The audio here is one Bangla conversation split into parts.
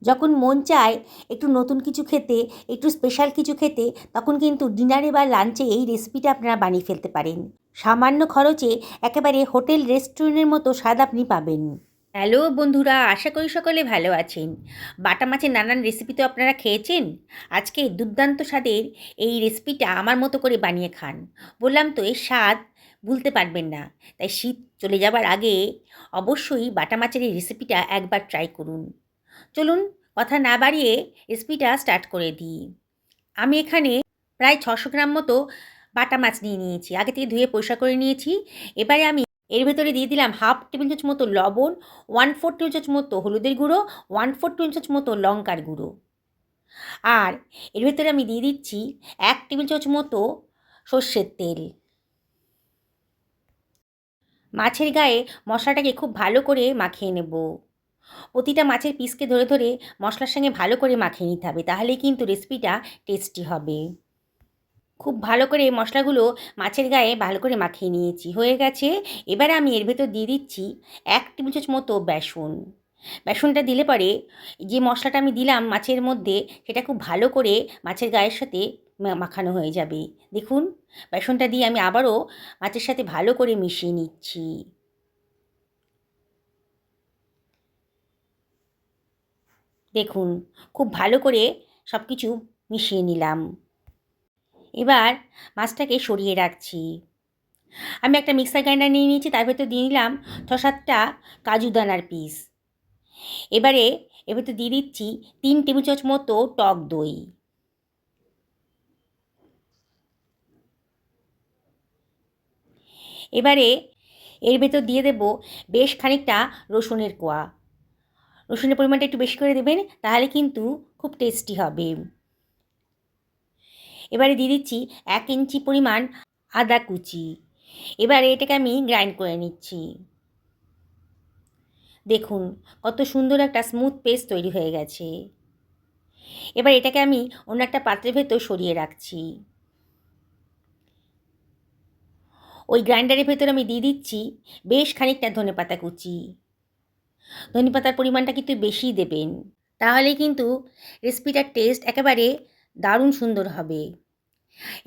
যখন মন চায় একটু নতুন কিছু খেতে, একটু স্পেশাল কিছু খেতে, তখন কিন্তু ডিনারে বা লাঞ্চে এই রেসিপিটা আপনারা বানিয়ে ফেলতে পারেন। সামান্য খরচে একেবারে হোটেল রেস্টুরেন্টের মতো স্বাদ আপনি পাবেন। হ্যালো বন্ধুরা, আশা করি সকলে ভালো আছেন। বাটা মাছের নানান রেসিপি তো আপনারা খেয়েছেন। আজকে দুর্দান্ত স্বাদের এই রেসিপিটা আমার মতো করে বানিয়ে খান। বললাম তো, এর স্বাদ ভুলতে পারবেন না। তাই শীত চলে যাবার আগে অবশ্যই বাটা মাছের এই রেসিপিটা একবার ট্রাই করুন। চলুন কথা না বাড়িয়ে রেসিপিটা স্টার্ট করে দিই। আমি এখানে প্রায় 600 গ্রাম মতো বাটা মাছ নিয়ে নিয়েছি। আগে থেকে ধুয়ে পরিষ্কার করে নিয়েছি। এবারে আমি এর ভেতরে দিয়ে দিলাম হাফ টেবিল চামচ মতো লবণ, 1/4 টেবিল চামচ মতো হলুদের গুঁড়ো, 1/4 টেবিল চামচ মতো লঙ্কার গুঁড়ো। আর এর ভেতরে আমি দিয়ে দিচ্ছি 1 টেবিল চামচ মতো সর্ষের তেল। মাছের গায়ে মশলাটাকে খুব ভালো করে মাখিয়ে নেব। প্রতিটা মাছের পিসকে ধরে ধরে মশলার সঙ্গে ভালো করে মাখিয়ে নিতে হবে, তাহলেই কিন্তু রেসিপিটা টেস্টি হবে। খুব ভালো করে মশলাগুলো মাছের গায়ে ভালো করে মাখিয়ে নিয়েছি, হয়ে গেছে। এবারে আমি এর ভেতর দিয়ে দিচ্ছি 1 টেবিল চামচ মতো বেসন। বেসনটা দিলে পরে যে মশলাটা আমি দিলাম মাছের মধ্যে, সেটা খুব ভালো করে মাছের গায়ের সাথে মাখানো হয়ে যাবে। দেখুন, বেসনটা দিয়ে আমি আবারও মাছের সাথে ভালো করে মিশিয়ে নিচ্ছি। দেখুন, খুব ভালো করে সব কিছু মিশিয়ে নিলাম। এবার মাছটাকে সরিয়ে রাখছি। আমি একটা মিক্সার গ্রাইন্ডার নিয়ে নিয়েছি, তার ভেতর দিয়ে নিলাম 6-7টা কাজু দানার পিস। এবারে এর ভেতর দিয়ে দিচ্ছি 3 টেবিল চামচ মতো টক দই। এবারে এর ভেতর দিয়ে দেব বেশ খানিকটা রসুনের কোয়া। রসুনের পরিমাণটা একটু বেশি করে দেবেন, তাহলে কিন্তু খুব টেস্টি হবে। এবারে দিয়ে দিচ্ছি 1 ইঞ্চি পরিমাণ আদা কুচি। এবারে এটাকে আমি গ্রাইন্ড করে নিচ্ছি। দেখুন, কত সুন্দর একটা স্মুথ পেস্ট তৈরি হয়ে গেছে। এবার এটাকে আমি অন্য একটা পাত্রের ভেতর সরিয়ে রাখছি। ওই গ্রাইন্ডারের ভেতর আমি দিয়ে দিচ্ছি বেশ খানিকটা ধনেপাতা কুচি। ধনেপাতার পরিমাণটা কিন্তু বেশিই দেবেন, তাহলেই কিন্তু রেসিপিটার টেস্ট একেবারে দারুণ সুন্দর হবে।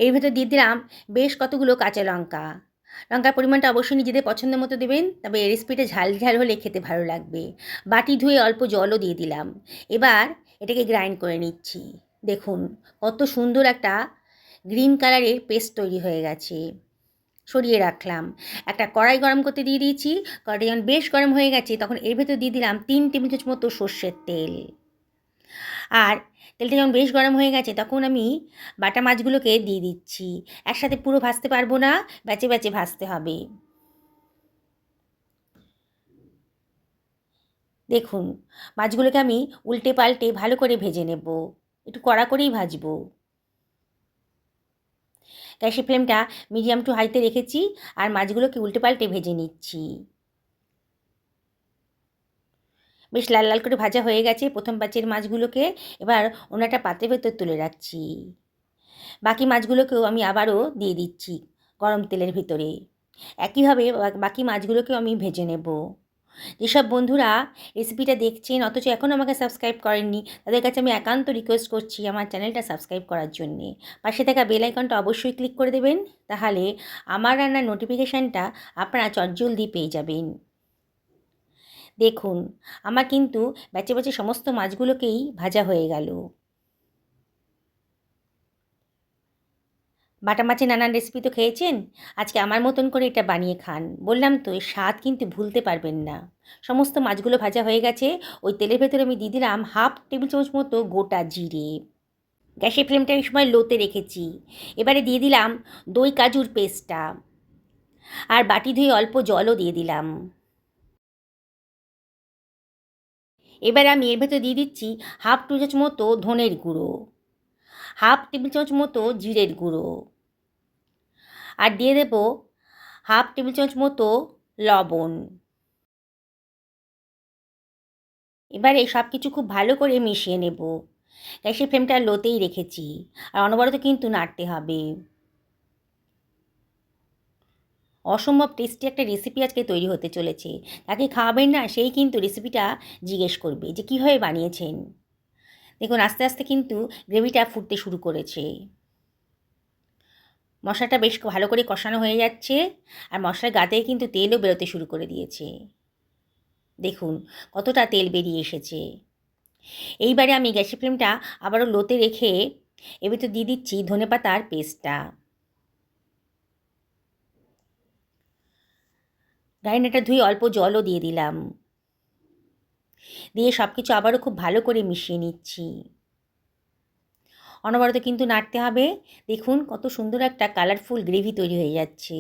এর ভেতর দিয়ে দিলাম বেশ কতগুলো কাঁচা লঙ্কা। লঙ্কার পরিমাণটা অবশ্যই নিজেদের পছন্দ মতো দেবেন, তবে এই রেসিপিটা ঝাল ঝাল হলে খেতে ভালো লাগবে। বাটি ধুয়ে অল্প জলও দিয়ে দিলাম। এবার এটাকে গ্রাইন্ড করে নিচ্ছি। দেখুন, কত সুন্দর একটা গ্রিন কালারের পেস্ট তৈরি হয়ে গেছে। সরিয়ে রাখলাম। একটা কড়াই গরম করতে দিয়ে দিয়েছি। কড়াইটা যখন বেশ গরম হয়ে গেছে, তখন এর ভেতর দিয়ে দিলাম 3 টেবিল চামচ মতো সর্ষের তেল। আর তেলটা যখন বেশ গরম হয়ে গেছে, তখন আমি বাটা মাছগুলোকে দিয়ে দিচ্ছি। একসাথে পুরো ভাজতে পারবো না, ব্যাচে ব্যাচে ভাজতে হবে। দেখুন, মাছগুলোকে আমি উল্টে পাল্টে ভালো করে ভেজে নেব। একটু কড়া করেই ভাজবো। গ্যাসের ফ্লেমটা মিডিয়াম টু হাইতে রেখেছি, আর মাছগুলোকে উল্টে পাল্টে ভেজে নিচ্ছি। বেশ লাল লাল করে ভাজা হয়ে গেছে প্রথম ব্যাচের মাছগুলোকে। এবার অন্য একটা পাত্রের ভেতর তুলে রাখছি। বাকি মাছগুলোকেও আমি আবারও দিয়ে দিচ্ছি গরম তেলের ভিতরে। একইভাবে বাকি মাছগুলোকেও আমি ভেজে নেব। যেসব বন্ধুরা রেসিপিটা দেখছেন অথচ এখনও আমাকে সাবস্ক্রাইব করেননি, তাদের কাছে আমি একান্ত রিকোয়েস্ট করছি আমার চ্যানেলটা সাবস্ক্রাইব করার জন্যে। পাশে থাকা বেল আইকনটা অবশ্যই ক্লিক করে দেবেন, তাহলে আমার রান্নার নোটিফিকেশানটা আপনারা চটজলদি পেয়ে যাবেন। দেখুন, আমার কিন্তু ব্যাচে ব্যাচে সমস্ত মাছগুলোকেই ভাজা হয়ে গেল। বাটা মাছের নানান রেসিপি তো খেয়েছেন, আজকে আমার মতন করে এটা বানিয়ে খান। বললাম তো, এর স্বাদ কিন্তু ভুলতে পারবেন না। সমস্ত মাছগুলো ভাজা হয়ে গেছে। ওই তেলের ভেতরে আমি দিয়ে দিলাম হাফ টেবিল চামচ মতো গোটা জিরে। গ্যাসের ফ্লেমটা এই সময় লোতে রেখেছি। এবারে দিয়ে দিলাম দই কাজুর পেস্টটা, আর বাটি ধুয়ে অল্প জলও দিয়ে দিলাম। এবারে আমি এর ভেতর দিয়ে দিচ্ছি হাফ টেবিল চামচ মতো ধনের গুঁড়ো, হাফ টেবিল চামচ মতো জিরের গুঁড়ো, আর দিয়ে দেব হাফ টেবিল চামচ মতো লবণ। এবারে সব কিছু খুব ভালো করে মিশিয়ে নেব। গ্যাসের ফ্লেমটা লোতেই রেখেছি, আর অনবরত কিন্তু নাড়তে হবে। অসম্ভব টেস্টি একটা রেসিপি আজকে তৈরি হতে চলেছে। তাকে খাওয়াবেন না, সেই কিন্তু রেসিপিটা জিজ্ঞেস করবে যে কীভাবে বানিয়েছেন। দেখুন আস্তে আস্তে কিন্তু গ্রেভিটা ফুটতে শুরু করেছে। মশলাটা বেশ ভালো করে কষানো হয়ে যাচ্ছে, আর মশলার গা থেকে কিন্তু তেলও বেরোতে শুরু করে দিয়েছে। দেখুন কতটা তেল বেরিয়ে এসেছে। এইবারে আমি গ্যাসের ফ্লেমটা আবারও লোতে রেখে এর ভিতর দিয়ে দিচ্ছি ধনেপাতার পেস্টটা। গ্রাইন্ডারটা ধুয়ে অল্প জলও দিয়ে দিলাম, দিয়ে সব কিছু আবারও খুব ভালো করে মিশিয়ে নিচ্ছি। অনবরত কিন্তু নাড়তে হবে। দেখুন কত সুন্দর একটা কালারফুল গ্রেভি তৈরি হয়ে যাচ্ছে,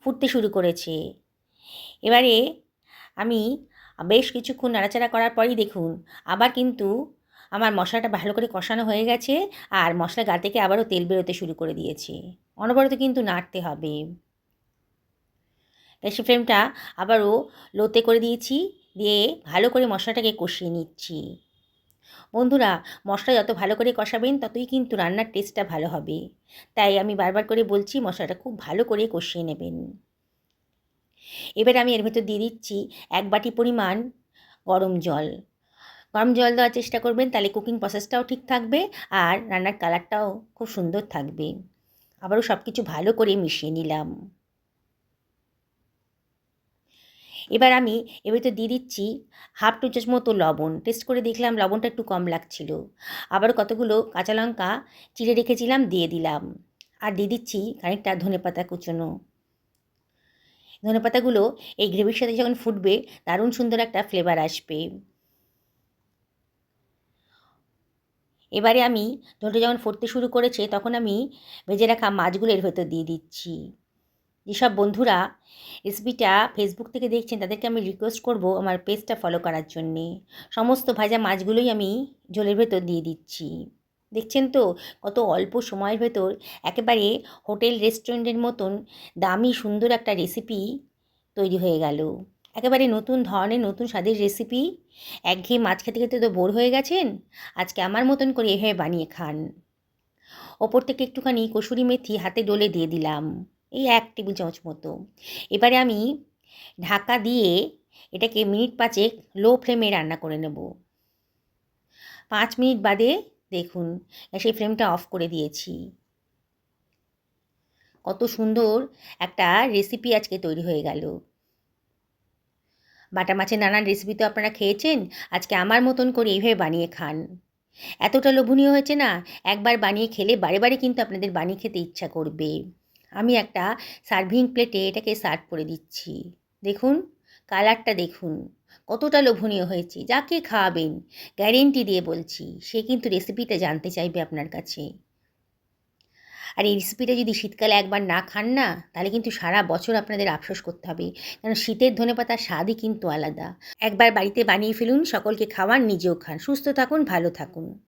ফুটতে শুরু করেছে। এবারে আমি বেশ কিছুক্ষণ নাড়াচাড়া করার পরই দেখুন আবার কিন্তু আমার মশলাটা ভালো করে কষানো হয়ে গেছে, আর মশলা গা থেকে আবারও তেল বেরোতে শুরু করে দিয়েছে। অনবরত কিন্তু নাড়তে হবে। গ্যাসের ফ্লেমটা আবারও লোতে করে দিয়েছি, দিয়ে ভালো করে মশলাটাকে কষিয়ে নিচ্ছি। বন্ধুরা, মশলা যত ভালো করে কষাবেন ততই কিন্তু রান্নার টেস্টটা ভালো হবে। তাই আমি বারবার করে বলছি মশলাটা খুব ভালো করে কষিয়ে নেবেন। এবার আমি এর ভেতর দিয়ে দিচ্ছি 1 বাটি পরিমাণ গরম জল। গরম জল দেওয়ার চেষ্টা করবেন, তাহলে কুকিং প্রসেসটাও ঠিক থাকবে আর রান্নার কালারটাও খুব সুন্দর থাকবে। আবারও সব কিছু ভালো করে মিশিয়ে নিলাম। এবার আমি এর ভেতর দিয়ে দিচ্ছি 1/2 টি চামচ মতো লবণ। টেস্ট করে দেখলাম লবণটা একটু কম লাগছিল। আবারও কতগুলো কাঁচা লঙ্কা চিড়ে রেখেছিলাম দিয়ে দিলাম, আর দিয়ে দিচ্ছি খানিকটা ধনেপাতা কুচোনো। ধনেপাতাগুলো এই গ্রেভির সাথে যখন ফুটবে দারুণ সুন্দর একটা ফ্লেভার আসবে। এবারে আমি ঝোলটা যখন ফুটতে শুরু করেছে তখন আমি ভেজে রাখা মাছগুলো এর ভেতর দিয়ে দিচ্ছি। যেসব বন্ধুরা রেসিপিটা ফেসবুক থেকে দেখছেন তাদেরকে আমি রিকোয়েস্ট করব আমার পেজটা ফলো করার জন্যে। সমস্ত ভাজা মাছগুলোই আমি ঝোলের ভেতর দিয়ে দিচ্ছি। দেখছেন তো কত অল্প সময়ের ভেতর একেবারে হোটেল রেস্টুরেন্টের মতন দামি সুন্দর একটা রেসিপি তৈরি হয়ে গেল। একেবারে নতুন ধরনের নতুন স্বাদের রেসিপি। একঘেয়ে মাছ খেতে খেতে তো বোর হয়ে গেছেন, আজকে আমার মতন করে এভাবে বানিয়ে খান। ওপর থেকে একটুখানি কসুরি মেথি হাতে ডলে দিয়ে দিলাম, এই 1 টেবিল চামচ মতো। এবারে আমি ঢাকা দিয়ে এটাকে মিনিট 5 লো ফ্লেমে রান্না করে নেব। 5 মিনিট বাদে দেখুন সেই ফ্লেমটা অফ করে দিয়েছি। কত সুন্দর একটা রেসিপি আজকে তৈরি হয়ে গেল। বাটা মাছের নানান রেসিপি তো আপনারা খেয়েছেন, আজকে আমার মতন করে এইভাবে বানিয়ে খান। এতটা লোভনীয় হয়েছে না, একবার বানিয়ে খেলে বারে বারে কিন্তু আপনাদের বানিয়ে খেতে ইচ্ছা করবে। আমি একটা সার্ভিং প্লেটে এটাকে সার্ভ করে দিচ্ছি। দেখুন কালারটা দেখুন কতটা লোভনীয় হয়েছে। যাকে খাওয়াবেন গ্যারেন্টি দিয়ে বলছি সে কিন্তু রেসিপিটা জানতে চাইবে আপনার কাছে। আর এই রেসিপিটা যদি শীতকালে একবার না খান না, তাহলে কিন্তু সারা বছর আপনাদের আফসোস করতে হবে, কারণ শীতের ধনেপাতার স্বাদই কিন্তু আলাদা। একবার বাড়িতে বানিয়ে ফেলুন, সকলকে খাওয়ান, নিজেও খান। সুস্থ থাকুন, ভালো থাকুন।